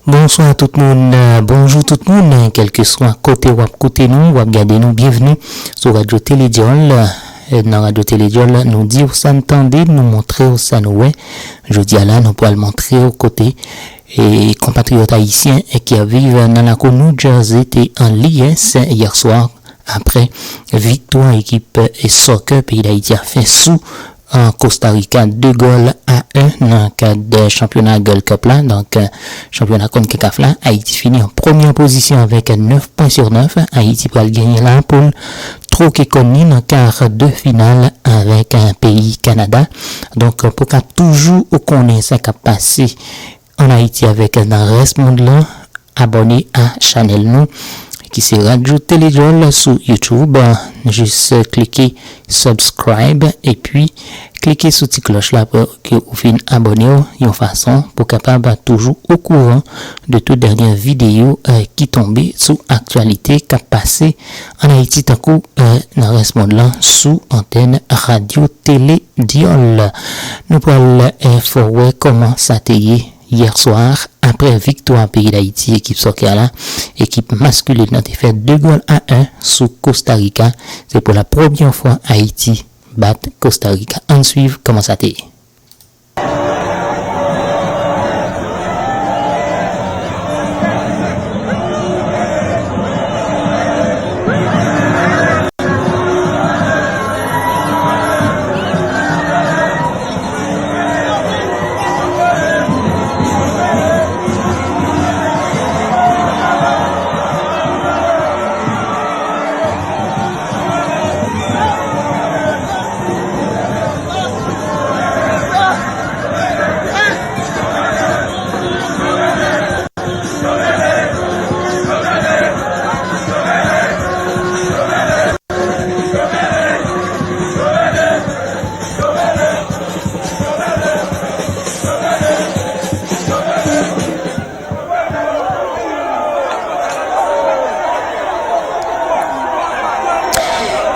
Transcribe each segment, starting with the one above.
Bonsoir tout le monde, bonjour tout le monde, quel que soit côté ou côté nous, ou regardez nous, bienvenue sur Radio Télédiol. Dans Radio Télédiol, nous dit où ça entendait, nous montrer où ça nous est. Je dis à là, nous pourrons le montrer aux côtés. Et compatriotes haïtiens qui vivent dans la New Jersey étaient en liesse hier soir après victoire équipe et soccer pays d'Haïti a fait sous en Costa Rica 2-1 dans le cadre de championnat Gold Cup là, donc championnat CONCACAF là. Haïti finit en première position avec 9 points sur 9. Haïti va gagner la poule troquer connu dans quart de finale avec un pays Canada. Donc pour qu'à toujours connaître ça qui a passé en Haïti avec dans le reste monde là, abonnez à channel nous qui c'est Radio Télédiol sur YouTube. Juste cliquez subscribe et puis cliquez sur la cloche là pour que vous finissez abonner de façon pour capable toujours au courant de toute dernière vidéo qui tombe sur actualité qui a passé en Haïti tant que dans le reste monde là sous antenne Radio Télédiol. Nous pourrons voir comment ça t'est hier soir après victoire pays d'Haïti équipe soccer là, équipe masculine a fait 2-1 sous Costa Rica. C'est pour la première fois Haïti bat Costa Rica. On suit comment ça t'est.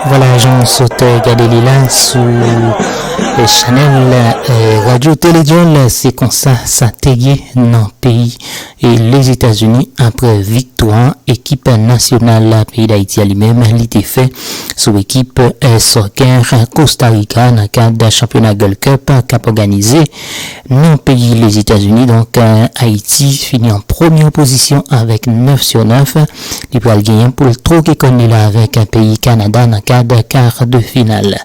Voilà, j'en saute regarder les là sur le channel Radio Télédiol. C'est comme ça t'est dans le pays et les États-Unis après victoire équipe nationale pays d'Haïti lui-même l'été fait sous équipe soccer Costa Rica dans le cadre du championnat Gold Cup qui a organisé dans le pays les États-Unis. Donc Haïti finit en première position avec 9 sur 9. Il peut gagner pour le troquer connu là avec un pays Canada dans le cadre de quart de finale.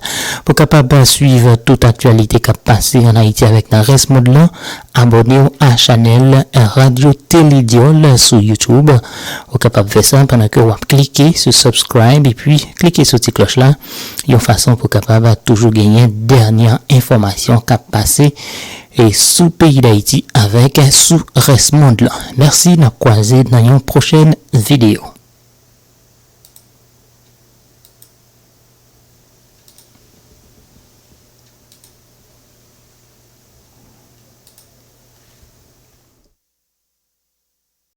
Pour capable suivre toute actualité qui a passé en Haïti avec le reste monde là, abonnez-vous à la chaîne Radio Télédiol sur YouTube. Vous capable faire ça pendant que vous cliquez sur subscribe et puis cliquez sur cette cloche là. De façon pour capable toujours gagner dernière information qui a passé et sous pays d'Haïti avec sous reste monde là. Merci de nous croiser dans une prochaine vidéo.